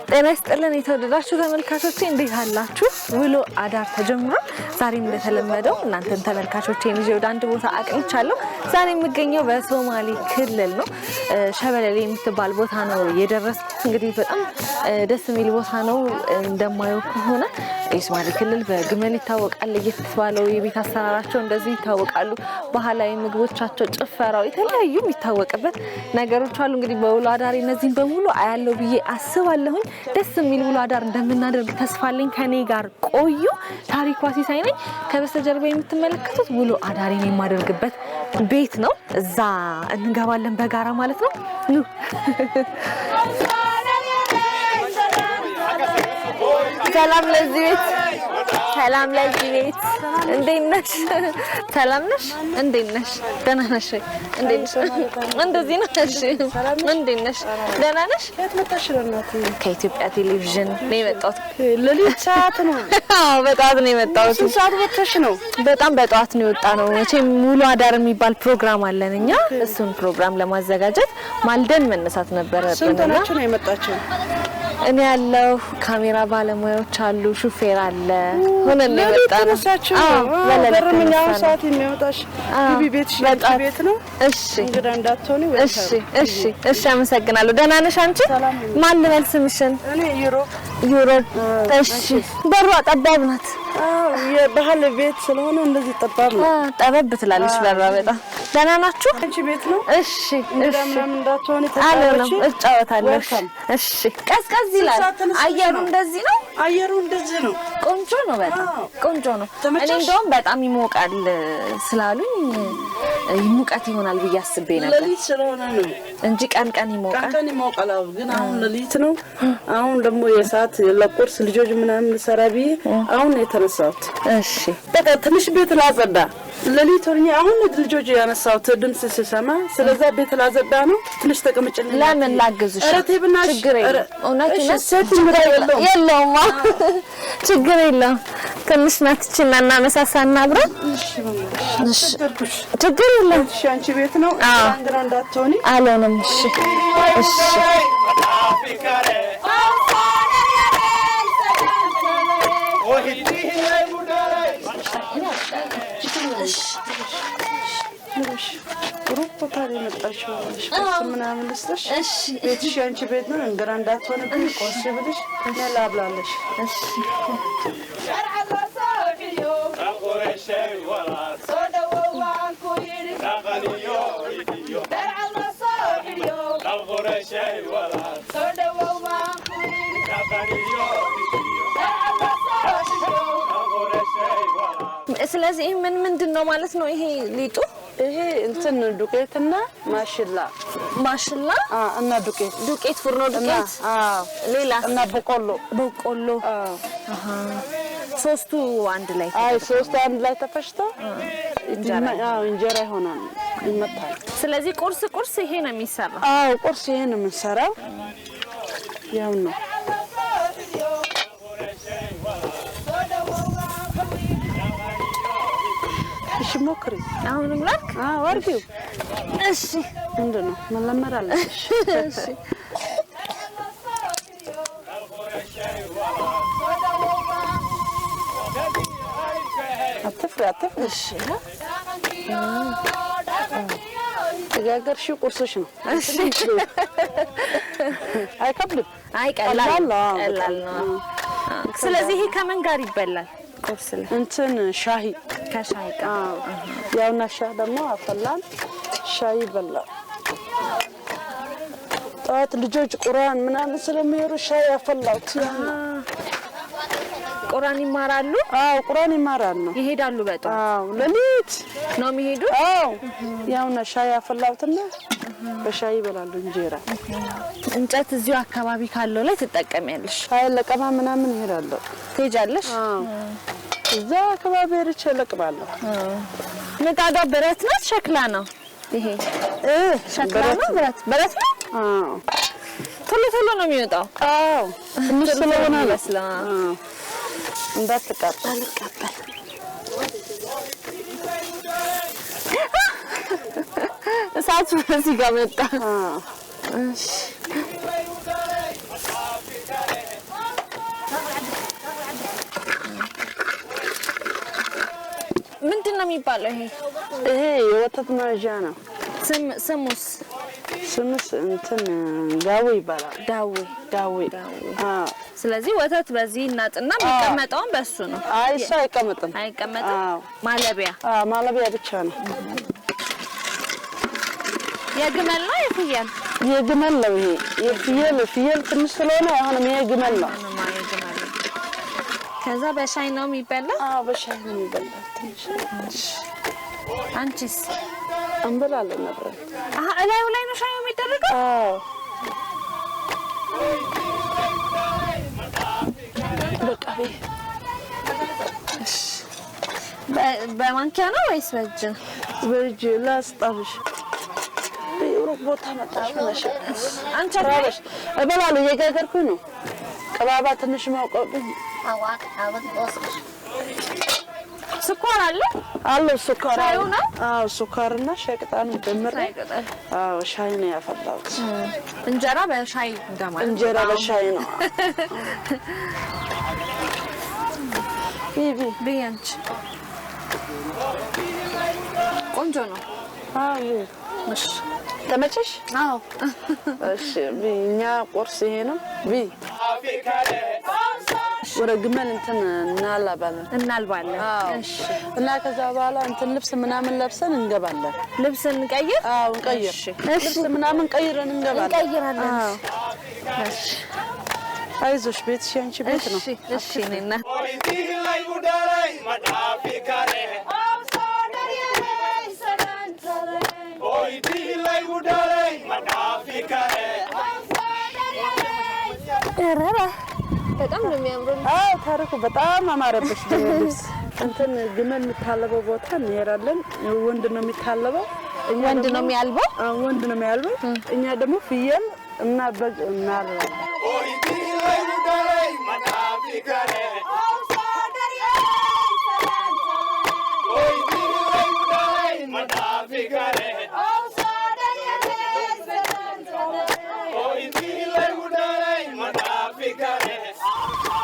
ጤና ይስጥልን የተወደዳችሁ ተመልካቾቼ እንዴት አላችሁ? ውሎ አዳር ተጀምሯል። ዛሬም እንደተለመደው እናንተን ተመልካቾቼን ይዤ ወደ አንድ ቦታ አቅኝቻለሁ። ዛሬ የምገኘው በሶማሌ ክልል ነው። ሸበለሌ የምትባል ቦታ ነው የደረስኩት። እንግዲህ በጣም ደስ የሚል ቦታ ነው። እንደማየው ከሆነ የሶማሌ ክልል በግመል ይታወቃል። እየተባለው የቤት አሰራራቸው እንደዚህ ይታወቃሉ። ባህላዊ ምግቦቻቸው፣ ጭፈራው፣ የተለያዩ የሚታወቅበት ነገሮች አሉ። እንግዲህ በውሎ አዳር እነዚህን በሙሉ አያለው ብዬ አስባለሁኝ። ደስ የሚል ውሎ አዳር እንደምናደርግ ተስፋለኝ። ከኔ ጋር ቆዩ። ታሪኳ ሲሳይ ነኝ። ከበስተጀርባ የምትመለከቱት ውሎ አዳሬን የማደርግበት ቤት ነው። እዛ እንገባለን በጋራ ማለት ነው። ኑ ሰላም ለዚህ ቤት፣ ሰላም ለዚህ ቤት። እንዴት ነሽ? ሰላም ነሽ? እንዴት ነሽ? ደህና ነሽ? እንዴት ነሽ? እንደዚህ ነው። እሺ እንዴት ነሽ? ደህና ነሽ? ከኢትዮጵያ ቴሌቪዥን ነው የመጣሁት። ለሊት ሰዓት ነው? አዎ በጠዋት ነው የመጣሁት። ስንት ሰዓት ወጥተሽ ነው? በጣም በጠዋት ነው የወጣነው። መቼም ውሎ አዳር የሚባል ፕሮግራም አለን እኛ። እሱን ፕሮግራም ለማዘጋጀት ማልደን መነሳት ነበረብን። ስንት ናችሁ ነው የመጣችሁ? እኔ ያለው ካሜራ ባለሙያዎች አሉ፣ ሹፌር አለ። ሆነን ነው የመጣነው። በረምኛው ሰዓት የሚወጣሽ ግቢ ቤትሽ ቤት ነው። እሺ እንግዳ እንዳትሆኒ። እሺ አመሰግናለሁ። ደህና ነሽ አንቺ? ማን ልበል ስምሽን? እኔ ዩሮ። እሺ በሯ ጠባብ ናት። የባህል ቤት ስለሆነ እንደዚህ ጠባብ ነው። ጠበብ ትላለች በሯ በጣም። ደህና ናችሁ? አንቺ ቤት ነው። እሺ ምንም እንዳትሆኒ ተጫወቺ። እጫወታለሁ። እሺ ቀዝቀዝ ይላል አየሩ። እንደዚህ ነው አየሩ፣ እንደዚህ ነው። ቆንጆ ነው፣ በጣም ቆንጆ ነው። እኔ እንደውም በጣም ይሞቃል ስላሉኝ ሙቀት ይሆናል ብዬ አስቤ ነበር። ለሊት ስለሆነ ነው እንጂ ቀን ይሞቃል። ቀን ይሞቃል፣ ግን አሁን ለሊት ነው። አሁን ደግሞ የሰዓት ለቁርስ ልጆች ምናምን ሰራቢ አሁን የተነሳሁት። እሺ በቃ ትንሽ ቤት ላጸዳ ለሊት ሆኜ አሁን ልጆች ያነሳሁት ድምጽ ሲሰማ ስለዛ ቤት ላጸዳ ነው። ትንሽ ተቀምጭልኝ። ለምን ላግዝሽ? ችግር የለም። የለውም ችግር የለም። ትንሽ ናትችና እናመሳሳና አብረን። እሺ ችግር የለም። እሺ አንቺ ቤት ነው እንግዳ እንዳትሆኒ። አልሆንም። እሺ እሺ ሩፖታሪ መጣችሁ ምናምን ልስጥሽ። እሺ ቤትሽ አንቺ ቤት ነው እንግዳ እንዳትሆንብኝ ቆስ ብለሽ ለላብላለሽ። እሺ ስለዚህ ምንድነው ማለት ነው ይሄ ሊጡ? ይሄ እንትን ዱቄትና ማሽላ እና ዱቄት ፍርኖ ዱቄት። ሌላ እና በቆሎ ሶስቱ አንድ ላይ ሶስቱ አንድ ላይ ተፈጭቶ እንጀራ ይሆናል፣ ይመታል። ስለዚህ ቁርስ ይሄ ነው የሚሰራው? ቁርስ ይሄ ነው የምንሰራው። ያው ነው እሺ ሞክሪ። አሁንም ላክ? ወርዲው። እሺ ምንድነው መለመር አለሽ? እሺ አትፍሪ። እሺ የጋገርሽው ቁርስሽ ነው። እሺ አይከብድም። ቀላል ነው። ስለዚህ ይሄ ከምን ጋር ይበላል? ቁርስ ላይ እንትን ሻሂ ከሻይ ጋር ያውና ሻይ ደግሞ አፈላን ሻይ ይበላል። ጠዋት ልጆች ቁርአን ምናምን ስለሚሄዱ ሻይ ያፈላውት ቁርአን ይማራሉ። ቁርአን ይማራሉ። ይሄዳሉ በጠዋት ለሊት ነው የሚሄዱ። ያውና ሻይ ያፈላውትና በሻይ ይበላሉ እንጀራ። እንጨት እዚሁ አካባቢ ካለው ላይ ትጠቀሚያለሽ? አይ ለቀማ ምናምን ይሄዳለሁ። ትሄጃለሽ? እዛ አካባቢ ርቼ ለቅማለሁ። ምጣዷ ብረት ናት ሸክላ ነው? ይሄ ሸክላ ነው ብረት ነው። ቶሎ ነው የሚወጣው። ትንሽ ስለሆነ ለስላ እንዳትቃጠል እሳቱ እዚህ ጋር መጣ። እሺ ምንድን ነው የሚባለው? ይሄ የወተት መያዣ ነው። ስሙስ እንትን ዳዊ ይባላል። ዳዊ። ስለዚህ ወተት በዚህ እናጥና የሚቀመጠውን በሱ ነው። እሱ አይቀመጥም። ማለቢያ ብቻ ነው። የግመል ነው የፍየል? የግመል ነው። ይሄ የፍየል ትንሽ ስለሆነ አሁንም የግመል ነው። ከዛ በሻይ ነው የሚበላው? በሻይ ነው የሚበላው። ትንሽ አንቺስ? እንበላለን ነበር። እላዩ ላይ ነው ሻዩ የሚደረገው? በቃ በማንኪያ ነው ወይስ በእጅ? በእጅ ላስጣብሽ። ሩቅ ቦታ መጣሽ ብለሽ አንቺ አራሽ እበላለሁ። እየጋገርኩኝ ነው። ቅባባ ትንሽ ማውቀብኝ። ስኳር አለ ስኳር ነው። ስኳርና ሸቅጣኑ ደምረ ሻይ ነው ያፈላሁት። እንጀራ በሻይ እንደማለት። እንጀራ በሻይ ነው። ቢያንቺ ቆንጆ ነው። እሺ ተመቸሽ? እሺ እኛ ቁርስ ይሄ ነው። ወደ ግመል እንትን እናልባለን። እሺ እና ከዛ በኋላ እንትን ልብስ ምናምን ለብሰን እንገባለን። ልብስ እንቀይር? እንቀይር። ልብስ ምናምን ቀይረን እንገባለን። እሺ አይዞሽ፣ ቤትሽ ያንቺ ቤት ነው። እሺ ነና በጣም ነው የሚያምረው። ታሪኩ በጣም አማረብሽ። ልብስ እንትን ግመል የሚታለበው ቦታ እንሄዳለን። ወንድ ነው የሚታለበው፣ ወንድ ነው የሚያልበው። ወንድ ነው የሚያልበው። እኛ ደግሞ ፍየል እና በግ እናልባለን።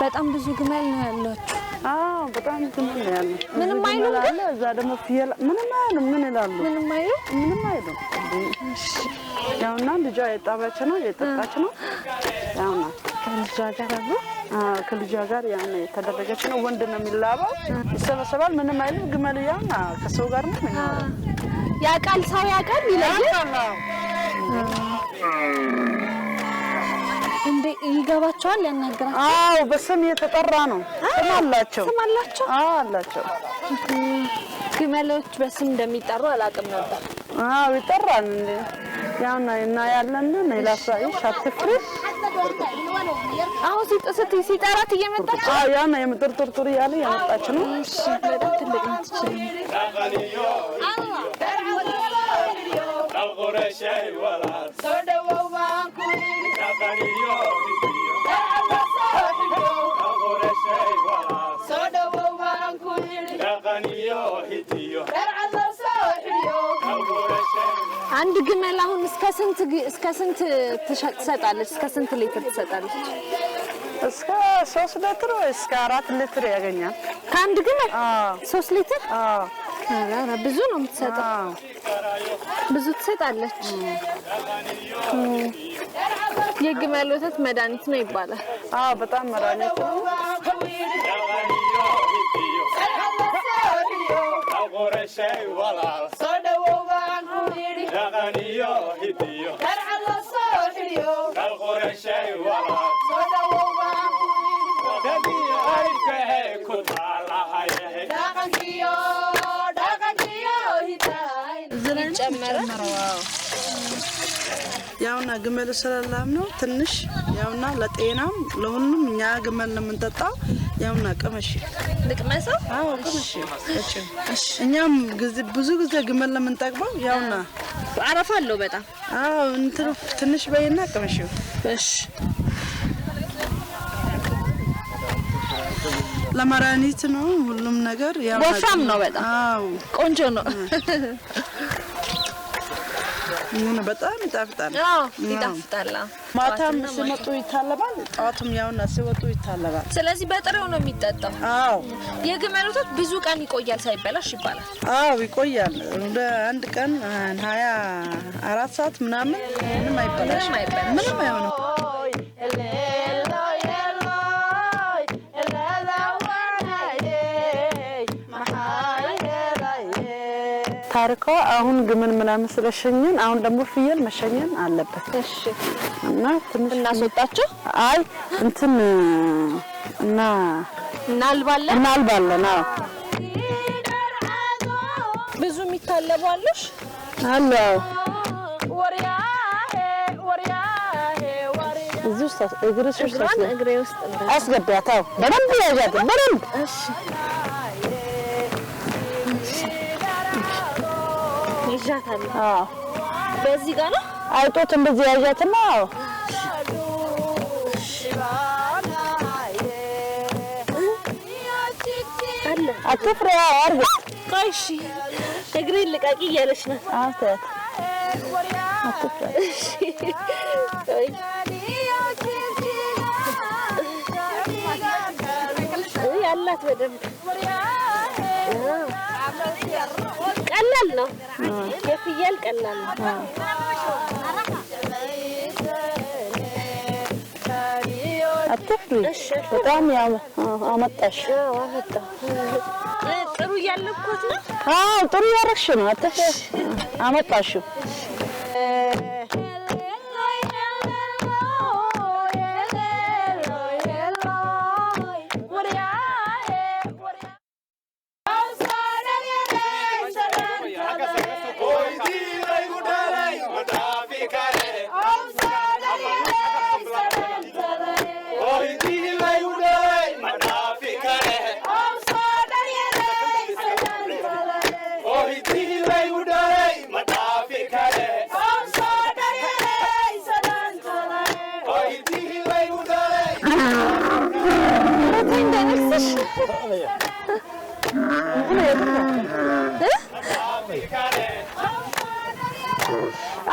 በጣም ብዙ ግመል ነው ያላችሁ? በጣም ግመል ነው ያለው። ምንም አይሉም ግን እዛ ደግሞ ፍየል ምንም አይሉም። ምን ይላሉ? ምንም አይሉም። እሺ ያውና ልጇ የጣባች ነው የጠጣች ነው። ያውና ከልጇ ጋር አብሮ ከልጇ ጋር ያውና የተደረገች ነው። ወንድ ነው የሚላባው። ይሰበሰባል። ምንም አይልም። ግመል ያውና ከሰው ጋር ነው የሚኖረው። ያውቃል፣ ሰው ያውቃል፣ ይለያል። እንዴ ይገባቸዋል፣ ያናግራቸዋል። በስም የተጠራ ነው። ስም አላቸው። አላቸው። ግመሎች በስም እንደሚጠሩ አላውቅም ነበር። ይጠራል እንዴ ያውና እና ያለና ነይላሳይ ሻትፍሪ ሲጠራት እየመጣች ያውና የምጥርጥር ያለ ያመጣች ነው። እሺ በጣም ትልቅ ነች። አንድ ግመል አሁን እስከ ስንት ትሰጣለች? እስከ ስንት ሊትር ትሰጣለች? እስከ 3 ሊትር ወይ እስከ 4 ሊትር ያገኛል። ከአንድ ግመል 3 ሊትር? አራ ብዙ ነው የምትሰጠው ብዙ ትሰጣለች የግመል ወተት መድኃኒት ነው ይባላል በጣም መድኃኒት ነው qorashay walaal soo dhawaan ku yiri dhaqaniyo hidiyo darxad la soo xiriyo kal qorashay walaal soo dhawaan ku yiri dadiyo ayfahay ku taalahay dhaqaniyo hiday ዝናን ጨመረው ያውና ግመል ሰላም ነው ትንሽ ያውና ለጤናም ለሁሉም እኛ ግመል ነው የምንጠጣው ያውና ቀመሽ ልቅመሰው ቀመሽ እኛም ብዙ ጊዜ ግመል ነው የምንጠቅመው ያውና አረፋ አለው በጣም እንትን ትንሽ በይና ቀመሽ እሺ ለማራኒት ነው ሁሉም ነገር ያው ወፍራም ነው በጣም ቆንጆ ነው ምን በጣም ይጣፍጣል ይጣፍጣል ማታም ሲመጡ ይታለባል ጧቱም ያውና ሲወጡ ይታለባል ስለዚህ በጥሬው ነው የሚጠጣው የግመል ወተት ብዙ ቀን ይቆያል ሳይበላሽ ይባላል ይቆያል ወደ አንድ ቀን 24 ሰዓት ምናምን ምንም አይበላሽ ምንም አይሆንም ታሪኳ አሁን ግመል ምናምን ስለሸኘን አሁን ደግሞ ፍየል መሸኘን አለበት እሺ እና ትንሽ እናስወጣቸው አይ እንትን እናልባለን ብዙ የሚታለቡ አለሽ አለ እዚህ እግሬ ውስጥ አስገቢያታው በደንብ ያዣት በደንብ እሺ ይዣታል በዚህ ጋር ነው አይጦት እንደዚህ ያዣትና አለ አትፍራ አርግ ቆይሽ እግሬ ልቀቂ እያለች ነው አትፍራ ያላት በደንብ ቀላል ነው የፍየል ቀላል ነው አትፍሪ በጣም አመጣሽ ጥሩ ያለኩት ነው ጥሩ ያረክሽ ነው አትፍሪ አመጣሽው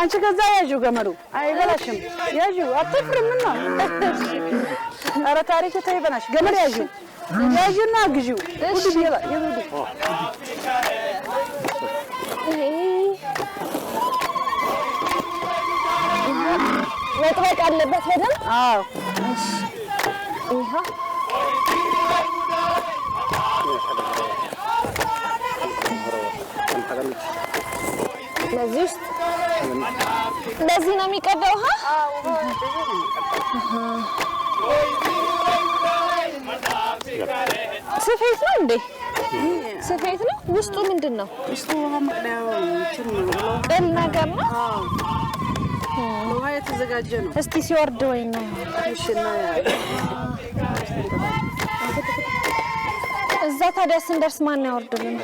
አንቺ ከዛ ያጁ ገመሩ አይበላሽም ያጁ አትፍርም ነው አረ ታሪኩ ተይበናሽ ገመር ያጁና ግዢው ሁሉ ይላ ይሉ ወጥበቅ አለበት በደንብ ይሄ ለዚህ ለዚህ ነው የሚቀዳው ስፌት ነው እንዴ ስፌት ነው ውስጡ ምንድነው ውስጡ መቅዳው ቅል ነገር ነው ውሃ የተዘጋጀ ነው እስቲ ሲወርድ ወይና እሺና እዛ ታዲያ ስንደርስ ማን ያወርድልን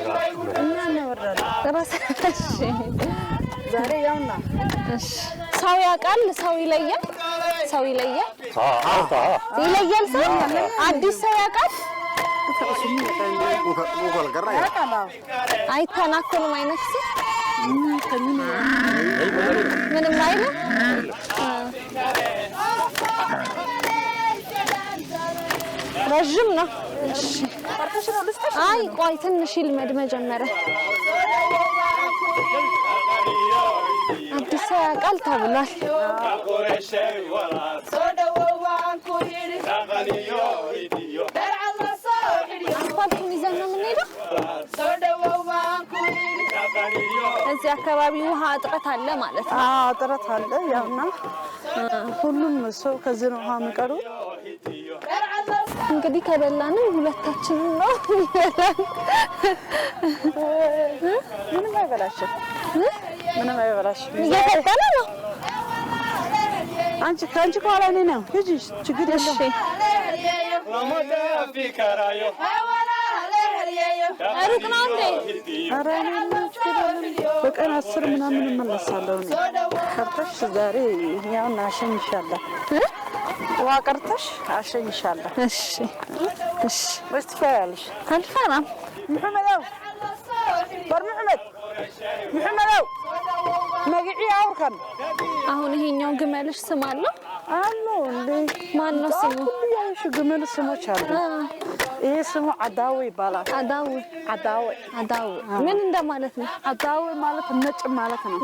እና እናወርዳለን ራሳችን ዛሬ ያውና እሺ ሰው ያውቃል ሰው ይለያል ይለያል ሰው አዲስ ሰው ያውቃል አይተናኮልም አይነት ምንም አይልም ረጅም ነው እሺ አይ ቆይ ትንሽ ይልመድ መጀመሪያ አዲስ ያውቃል ተብሏል አስፋልቱን ይዘን ነው የምንሄደው እዚህ አካባቢ ውሃ እጥረት አለ ማለት ነው እጥረት አለ ያውና ሁሉም ሰው ከዚህ ነው ውሃ የሚቀሩ እንግዲህ ከበላንም ሁለታችንም ነው ምንም አይበላሽም ምንም አይበላሽም እየቀጠለ ነው አንቺ ካንቺ በኋላ እኔ ነው ሂጂ ችግር የለም ሩቅ ነው እንዴ ኧረ በቀን 10 ምናምን እመለሳለሁ እኔ ቀርተሽ ዛሬ ያውና አሸኝሻለሁ ውሃ ቀርተሽ አሸኝሻለሁ እሺ እሺ ወይስ ትፈያለሽ አልፈራም محمد بر محمد መግዒ አውርከን አሁን ይሄኛው ግመልሽ ስም አለው አሎ እንዴ ማን ነው ስሙ ያሽ ግመል ስሞች አሉ ይሄ ስሙ አዳው ይባላል አዳው ምን እንደማለት ነው አዳው ማለት ነጭ ማለት ነው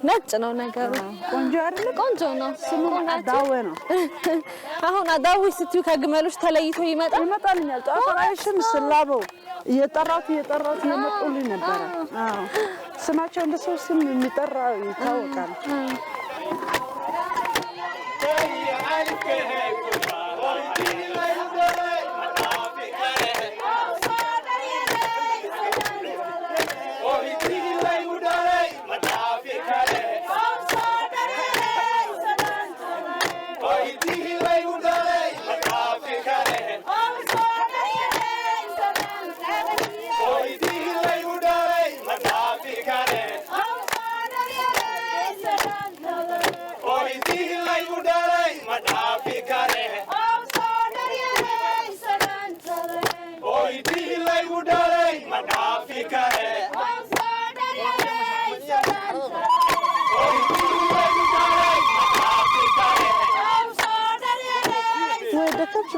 ነጭ ነው ነገሩ ቆንጆ አይደል ቆንጆ ነው ስሙ አዳው ነው አሁን አዳው ስትዩ ከግመሎች ተለይቶ ይመጣልኛል ጣፋራሽም ስላበው እየጠራሁት የመጡልኝ ነበር አዎ ስማቸው እንደሰው ስም የሚጠራ ይታወቃል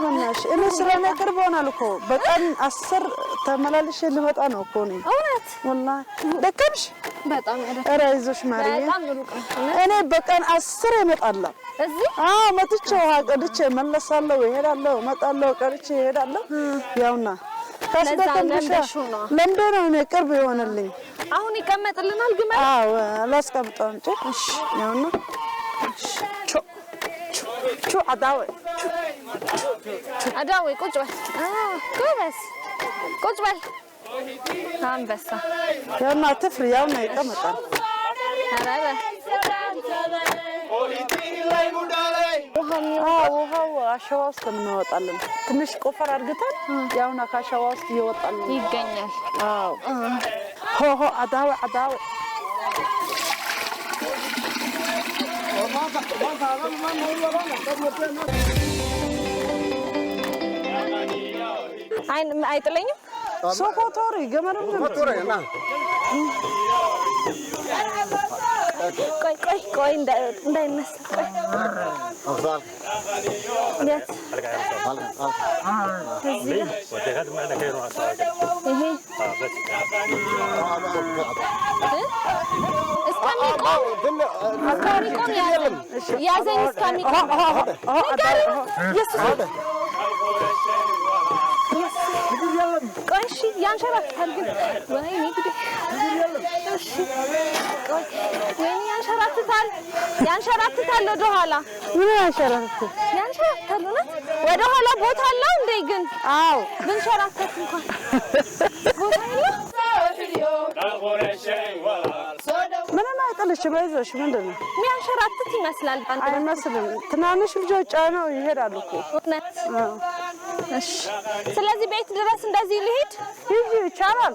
በናሽ እኔ ስለኔ ቅርቦናል እኮ በቀን 10 ተመላልሽ ልመጣ ነው እኮ ነው እውነት والله ደከምሽ በጣም ኧረ አይዞሽ ማርዬ በጣም ሩቅ እኔ በቀን 10 እመጣለሁ እዚህ መጥቼ ውሃ ቀድቼ መለሳለሁ እሄዳለሁ እመጣለሁ ቀድቼ እሄዳለሁ ያውና ካስደከምሽ ለምደ ነው እኔ ቅርብ ይሆንልኝ አሁን ይቀመጥልናል ግመል ላስቀምጠው እንጂ እሺ ያውና ቹ አዳዌ ቁጭ በል ጎበዝ ቁጭ በል አንበሳ ያውና ትፍሪ ያውና ይቀመጣል አራራ ውሃው አሸዋ ውስጥ እንወጣለን ትንሽ ቆፈር አድርገን ያውና ካሸዋ ውስጥ ይወጣል ይገኛል ሆ አዳዌ አይጥለኝም ሶኮቶሪ ገመረም ቆይ እንዳይነሳ ያዘኝ እስከሚቆም ቆይ እሺ ያንሸራትታል ግን ወይኔ ጉዴ እሺ ቆይ ወይኔ ያንሸራትታል ወደ ኋላ ምን ያንሸራትታል ወደ ኋላ ቦታ አለው እንዴ ግን አዎ ብንሸራተት እንኳን ቦታ ምንም አይጥልሽም አይዞሽ ምንድነው የሚያንሸራትት ይመስላል አይመስልም ትናንሽ ልጆች ነው ይሄዳሉ እኮ እሺ ስለዚህ ቤት ድረስ እንደዚህ ልሂድ ሂጂ ይቻላል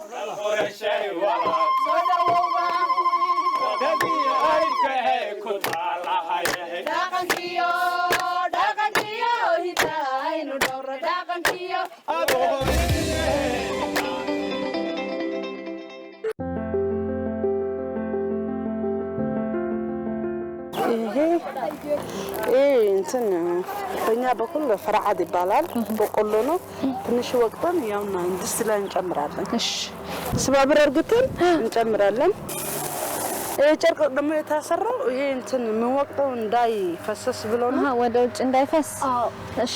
እንትን በእኛ በኩል ፍርዓት ይባላል። በቆሎ ነው። ትንሽ ወቅተን ያውና ድስት ላይ እንጨምራለን። እሺ ስባብር አርግተን እንጨምራለን። ጨርቅ ደግሞ የታሰራው ይሄ እንትን ምን ወቅተው እንዳይፈሰስ ብሎ ነው። ወደ ውጭ እንዳይፈስ። እሺ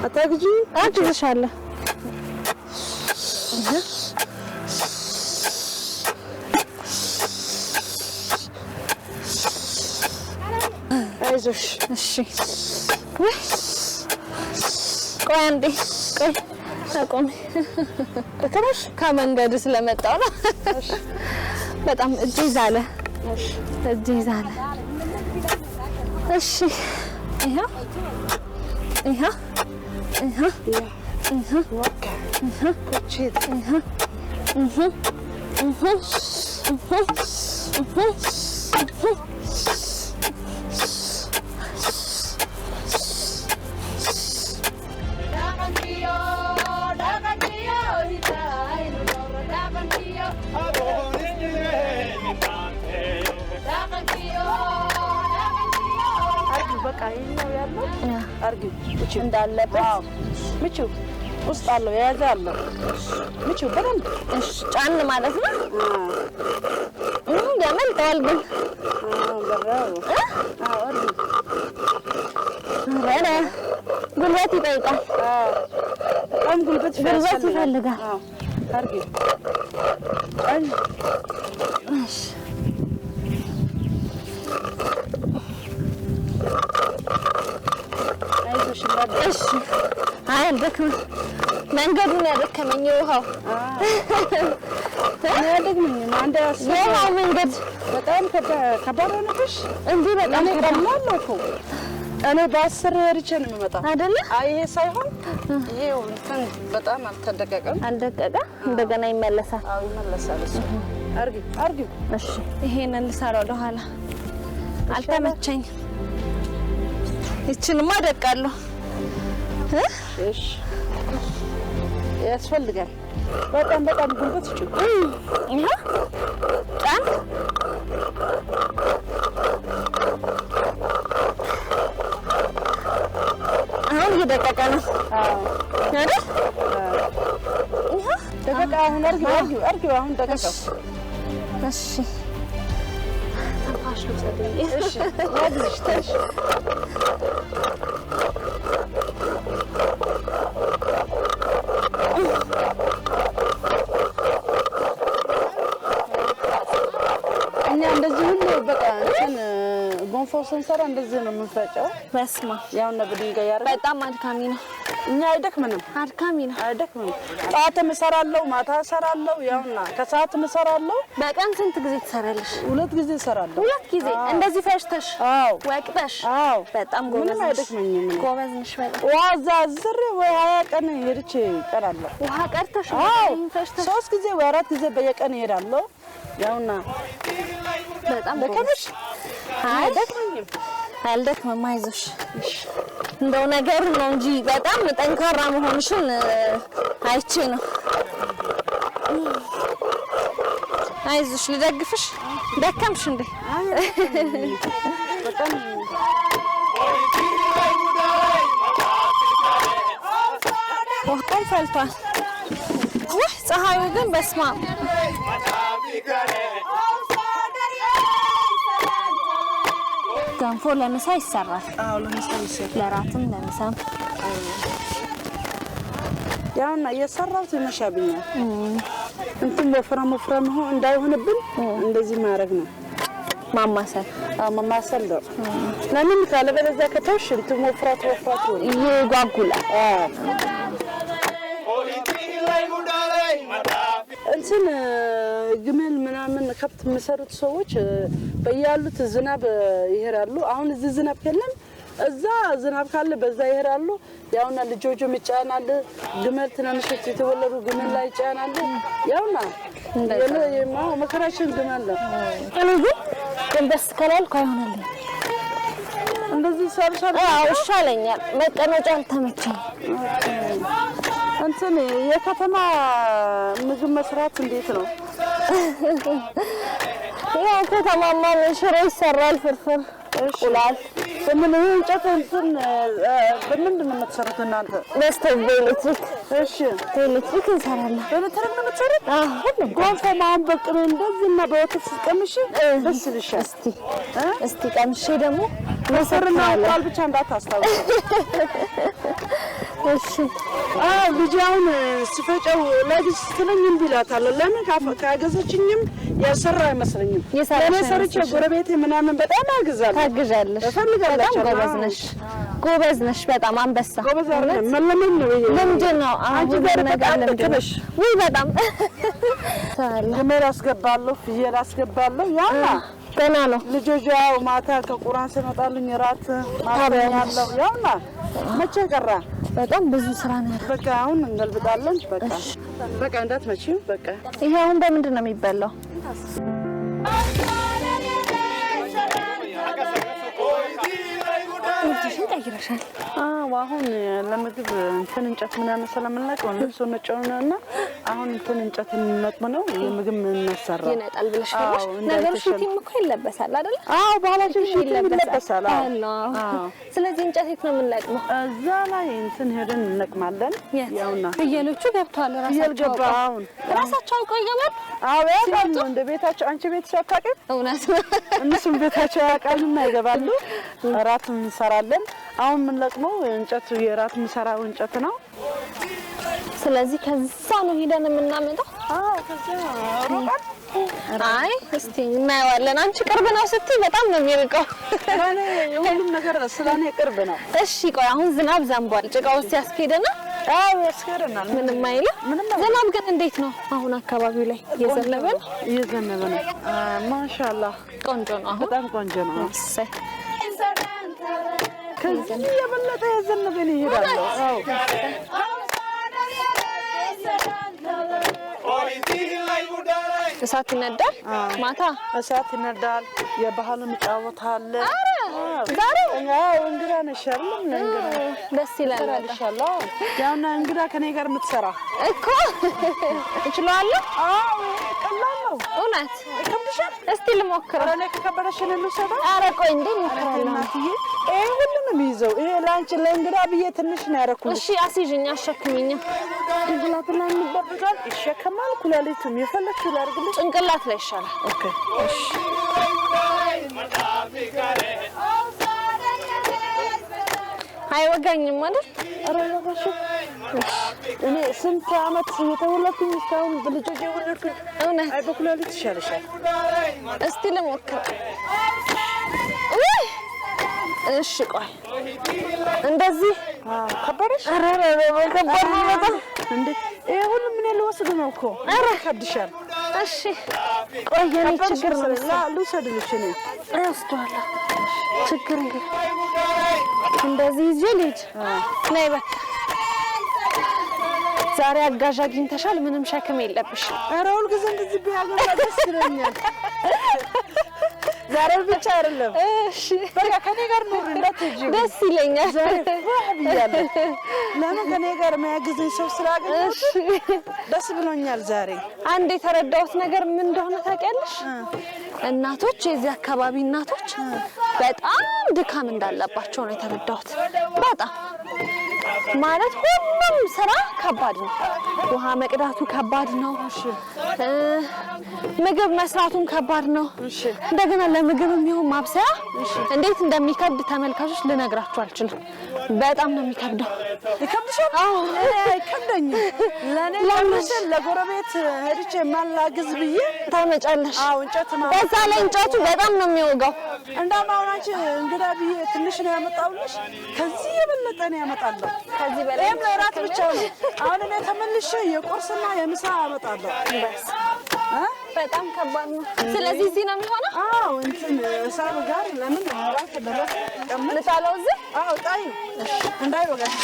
አታግጂ አግዝሻለሁ። አይዞሽ። እሺ ቆይ አንዴ ቆይ አቆም ተከራሽ ከመንገድ ስለመጣው ነው። በጣም እጅ ይዛለ። እጅ ይዛለ። እሺ ይሄ ወካ ኮቺት በቃ ይሄው ያለው አርጊ እቺ እንዳለበት ምቹ ውስጥ አለው የያዘ አለው ምቹ በደንብ እሺ ጫን ማለት ነው። ያመልጠዋል ግን በራው አርጊ ወራ ጉልበት ይጠይቃል። በጣም ጉልበት ይፈልጋል። አርጊ አይ እሺ አይዞሽ እሺ አይ አልደክም መንገዱን ያደከመኝ ውሃው ያደግመኝ አንደ የውሃው መንገድ በጣም ከባድ ሆነብሽ እንዴ? በጣም ቀላል ነው እኮ እኔ በ10 ርቼ ነው የምመጣው አይደለ? አይ ሳይሆን ይሄው እንትን በጣም አልተደቀቀም። አልደቀቀ እንደገና ይመለሳል። አዎ ይመለሳል። እሱ አርጊ እሺ ይሄንን ልሰራው ለኋላ አልተመቸኝ። ይችንማ ደቃለሁ። እሺ ያስፈልጋል። በጣም ጉልበት ይጭ ይሄ ጫን አሁን እየደቀቀ ነው። አይደል? ይሄ ደቀቀ። አሁን አርጊ አሁን ደቀቀ። እሺ ተንፋሽ ልውሰድልኝ። እሺ ያድሽ ታሽ እኛ እንደዚህ ሁሉ በቃ እንትን ጎንፎ ስንሰራ እንደዚህ ነው የምንፈጨው። በስማ ያው በድንጋይ ያደርጋል። በጣም አድካሚ ነው። እኛ አይደክምንም። አድካሚ ነው። አይደክምም። ጠዋትም እሰራለሁ፣ ማታ እሰራለሁ፣ ያውና ከሰዓትም እሰራለሁ። በቀን ስንት ጊዜ ትሰራለሽ? 2 ጊዜ እሰራለሁ። 2 ጊዜ እንደዚህ ፈጭተሽ? አዎ ወቅተሽ? አዎ በጣም ጎበዝ ምንም አይደክመኝም። ጎበዝ ነሽ በጣም። ዋዛ ዝር ወይ 20 ቀን ሄድቼ እቀራለሁ። ውሃ ቀርተሽ? አዎ ፈጭተሽ? 3 ጊዜ ወይ 4 ጊዜ በየቀን እሄዳለሁ። ያውና በጣም ደከመሽ? አይደክመኝም። አልደክምም። አይዞሽ እንደው ነገር ነው እንጂ በጣም ጠንካራ መሆንሽን አይቼ ነው። አይዞሽ ልደግፍሽ። ደከምሽ እንዴ? በጣም ወጣን ፈልቷል። ወይ ፀሐዩ ግን በስማ ገንፎ ለምሳ ይሰራል። አዎ ለምሳ ይሰራል። ለራትም ለምሳም ያውና እየሰራሁት ይመሻብኛል። እንትን ወፍራም እንዳይሆንብን እንደዚህ ማድረግ ነው። ማማሰል ማማሰል ነው። ለምን ካለበለዚያ ከተውሽ እንትን ወፍራት ይጓጉላል። እንትን ግመል ምናምን ከብት የሚሰሩት ሰዎች በያሉት ዝናብ ይሄዳሉ። አሁን እዚህ ዝናብ የለም። እዛ ዝናብ ካለ በዛ ይሄዳሉ። ያውና ልጆቹም ይጫናል። ግመል ትናንሾች የተወለዱ ግመል ላይ ይጫናል። ያውና የማው መከራችን ግመል ነው። እኔ ግን ደስ ካላልኩ አይሆንልኝ። እንደዚህ ሰርሻል። አዎ ይሻለኛል። መቀመጫ አልተመቸኝ። እንትን የከተማ ምግብ መስራት እንዴት ነው? ያው ከተማማ ሽሮ ይሰራል፣ ፍርፍር ቁላል። በምን እንጨት እንትን በምንድን ነው የምትሰሩት እናንተ? በስቶቭ በኤሌክትሪክ። እሺ በኤሌክትሪክ እንሰራለን። በኤሌክትሪክ ነው የምትሰሩት? አዎ ጎንፎ ማን በቅቤ እንደዚህና በወተት ስትቀምሺ ደስ ይልሻል። እስቲ ቀምሼ ደግሞ መስርና ቃል ብቻ እንዳታስታውቂ። እሺ ልጅ አሁን ሲፈጨው ለዚህ ስትለኝ እምቢ እላታለሁ። ለምን ካገዘችኝም ያልሰራ አይመስለኝም። ለእኔ ሰርቼ ጎረቤቴ ምናምን በጣም አግዛለሁ። ታግዣለሽ። በጣም ጎበዝ ነሽ። በጣም አንበሳ ጎበዝ አይደለም መለመን ነው ይሄ ልምድ ነው። አንቺ ጋር በጣም ልክነሽ። ውይ በጣም ግመል አስገባለሁ፣ ፍየል አስገባለሁ። ያና ገና ነው ልጆች ያው ማታ ከቁርአን ሲመጣልኝ እራት ማታበያለሁ። ያውና መቼ ቀራ በጣም ብዙ ስራ ነው። በቃ አሁን እንገልብጣለን። በቃ እንዳትመጪው። በቃ ይሄ አሁን በምንድን ነው የሚበላው? ቀይረሻል? አሁን ለምግብ እንትን እንጨት ምናምን ስለምንለቀው ልብሱ ነጨውና አሁን እንትን እንጨት እንነቅም ነው የምግብ እንሰራ ይነጣል ብለሽ ፈራሽ? ነገር ሽቲም እኮ ይለበሳል አይደል? ባህላችን ሽቲ ይለበሳል። ስለዚህ እንጨት የት ነው የምንለቅመው? እዛ ላይ እንትን ሄደን እንነቅማለን። ያውና ፍየሎቹ ገብተዋል። ራሳቸው አውቀው ይገባል። ያውቃሉ። እንደ ቤታቸው አንቺ ቤትሽ አታውቂም? እውነት ነው። እነሱም ቤታቸው ያውቃሉና ይገባሉ። እራት እንሰራለን። አሁን የምንለቅመው እንጨቱ የራት የምሰራው እንጨት ነው። ስለዚህ ከዛ ነው ሄደን የምናመጣው። ከዛ አይ እስቲ እናየዋለን። አንቺ ቅርብ ነው ስትይ በጣም ነው የሚርቀው። ስለኔ ሁሉም ነገር ስለኔ ቅርብ ነው። እሺ ቆይ አሁን ዝናብ ዘንቧል። ጭቃው ሲያስኬደና ያስኬደናል። ምንም አይልም። ዝናብ ግን እንዴት ነው አሁን አካባቢው ላይ? እየዘነበ ነው። ማሻአላህ ቆንጆ ነው። አሁን በጣም ቆንጆ ነው። እሰይ ከዚህ የበለጠ የዘነበ ነው ይሄዳል። እሳት ይነዳል። ማታ እሳት ይነዳል። የባህሉን ጫወታል። ዛሬ እንግዳ ነሽ አይደል? እንግዳ ደስ ይላል። ኢንሻአላህ ያውና እንግዳ ከኔ ጋር የምትሰራ እኮ እችላለሁ። ቀላል ነው። እውነት ከብድሻል። እስቲ ልሞክረው። እኔ ከከበደሽ ነው ሰባ። ኧረ ቆይ እንዴ ልሞክራለሁ። ይሄ ሁሉንም ይዘው ይሄ ላንቺ ለእንግዳ ብዬ ትንሽ ነው ያደረኩት። እሺ አስይዥኝ፣ አሸክሚኝ። ጭንቅላት ላይ የሚደረጋል ይሸከማል። ኩላሊቱም የፈለግሽው ላድርግልሽ። ጭንቅላት ላይ ይሻላል። ኦኬ እሺ። አይወጋኝም አይደል? ኧረ አይወጋሽም። እኔ ስንት ዓመት የተወለድኩኝ እስካሁን በልጆቼ ወለድኩኝ። እውነት አይ በኩላሊት ይሻልሻል። እስቲ ልሞክር። እሺ ቆይ እንደዚህ ከበደሽ? ኧረ ከባድ ነው በጣም። እንዴ ይሄ ሁሉ ምን ልወስድ ነው እኮ። ኧረ ከብድሻል። እሺ ቆይ የኔ ችግር ነው። ልውሰድልሽ እኔ እወስደዋለሁ። ችግር የለም። እንደዚህ ይዤ ልሂድ። ነይ በቃ ዛሬ አጋዥ አግኝተሻል። ምንም ሸክም የለብሽም። ኧረ ሁልጊዜ እንደዚህ ቢያገባ ደስ ይለኛል። ዛሬ ብቻ አይደለም። እሺ በቃ ከኔ ጋር ኑሪ እንዳትሄጂ። ደስ ይለኛል። ዛሬ ብያለሁ። ለምን ከኔ ጋር የሚያግዘኝ ሰው ስላገኘሁት ደስ ብሎኛል ዛሬ። አንድ የተረዳሁት ነገር ምን እንደሆነ ታውቂያለሽ? እናቶች፣ የዚህ አካባቢ እናቶች በጣም ድካም እንዳለባቸው ነው የተረዳሁት። በጣም ማለት ሁሉም ስራ ከባድ ነው። ውሃ መቅዳቱ ከባድ ነው። ምግብ መስራቱም ከባድ ነው። እንደገና ለምግብ የሚሆን ማብሰያ እንዴት እንደሚከብድ ተመልካቾች ልነግራችሁ አልችልም። በጣም ነው የሚከብደው። ይከብድሻል? አዎ አይከብደኝም። ለኔ ለምሳሌ ለጎረቤት ሄድቼ ማላግዝ ብዬ ታመጫለሽ። አዎ እንጨት ነው። በዛ ላይ እንጨቱ በጣም ነው የሚወጋው። እንደውም አሁን አንቺ እንግዳ ብዬ ትንሽ ነው ያመጣሁልሽ። ከዚህ የበለጠ ነው ያመጣለሁ። ከዚህ በላይ ለራት ብቻ ነው። አሁን እኔ ተመልሼ የቁርስና የምሳ አመጣለሁ። በጣም ከባድ ነው። ስለዚህ እዚህ ነው የሚሆነው። አዎ እንትን ሳብ ጋር ለምን ራስ ደረሰ ልጣለው እዚህ። አዎ ጣይ እንዳይወጋሽ።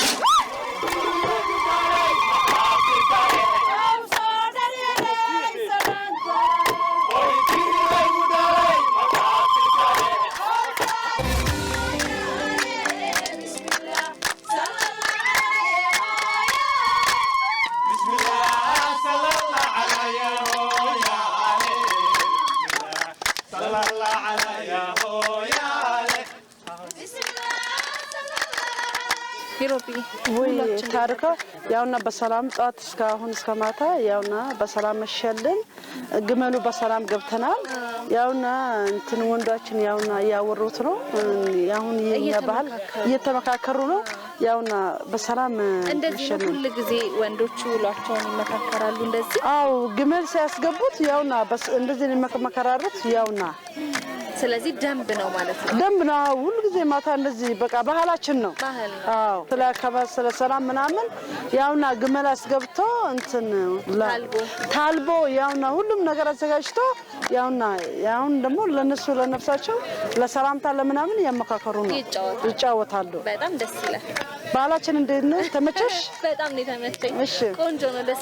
ኢሮቢ ወይ ታሪካ ያውና በሰላም ጧት እስካሁን እስከማታ ያውና በሰላም መሸልን ግመሉ በሰላም ገብተናል ያውና እንትን ወንዶችን ያውና ያወሩት ነው ያሁን የኛ ባህል እየተመካከሩ ነው ያውና በሰላም እንደዚህ ሁሉ ጊዜ ወንዶቹ ውሏቸውን ይመካከራሉ እንደዚህ አው ግመል ሲያስገቡት ያውና እንደዚህ ይመካከራሩት ያውና ስለዚህ ደንብ ነው ማለት ነው ደንብ ነው ሁሉ ጊዜ ማታ እንደዚህ በቃ ባህላችን ነው አው ስለ ሰላም ምናምን ያውና ግመል አስገብቶ እንትን ታልቦ ያውና ሁሉም ነገር አዘጋጅቶ ያውና ያውን ደግሞ ለነሱ ለነፍሳቸው ለሰላምታ ለምናምን ያመካከሩ ነው ይጫወታሉ በጣም ደስ ይላል ባህላችን እንዴት ነው ተመቸሽ በጣም ነው ተመቸኝ ቆንጆ ነው ደስ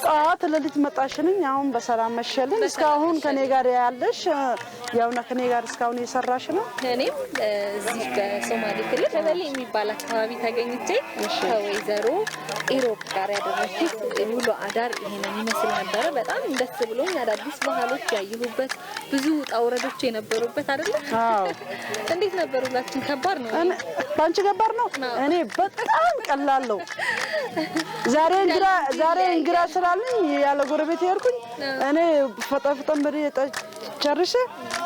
ለሊት መጣሽልኝ አሁን በሰላም መሸልን እስካሁን ከኔ ጋር ያለሽ ያውና ከኔ ጋር እስካሁን እየሰራሽ ነው እኔም እዚህ በሶማሌ ክልል በበሌ የሚባል አካባቢ ተገኝቼ ከወይዘሮ ኢሮብ ጋር ያደረኩት ውሎ አዳር ይሄንን ይመስል ነበር በጣም ደስ ብሎኝ አዳዲስ ባህሎች ያየሁበት ብዙ ጣውረዶች የነበሩበት አይደል አዎ እንዴት ነበር ሁላችን ከባድ ነው ባንቺ ገባር ነው እኔ በጣም ቀላል ነው ዛሬ እንግራ ስራልኝ ያለ ጎረቤት ያርኩኝ እኔ ፈጣፍጠን ጨርሼ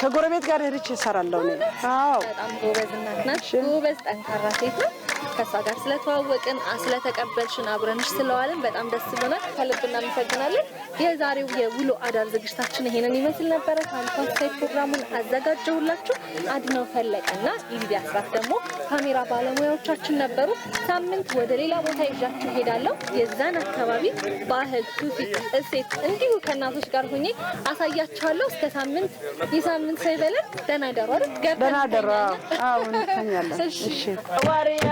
ከጎረቤት ጋር ሄርቼ እሰራለሁ ነው አዎ በጣም ጎበዝ እናት ነሽ ጎበዝ ጠንካራ ሴት ነሽ ከሷ ጋር ስለተዋወቅን ስለተቀበልሽን አብረንሽ ስለዋልን በጣም ደስ ብሎናል ከልብ እናመሰግናለን የዛሬው የውሎ አዳር ዝግጅታችን ይሄንን ይመስል ነበር ታንኳሳይ ፕሮግራሙን አዘጋጀሁላችሁ አድነው ፈለቀና ኢዲ አስራት ደግሞ ካሜራ ባለሙያዎቻችን ነበሩ ሳምንት ወደ ሌላ ቦታ ይዣችሁ ሄዳለሁ የዛን አካባቢ ባህል ትውፊት እሴት እንዲሁ ከእናቶች ጋር ሆኜ አሳያችኋለሁ እስከ ሳምንት የሳምንት ሳይበለን ደህና ደሩ አይደል ደህና ደሩ አዎ እንተኛለን እሺ ዋሪያ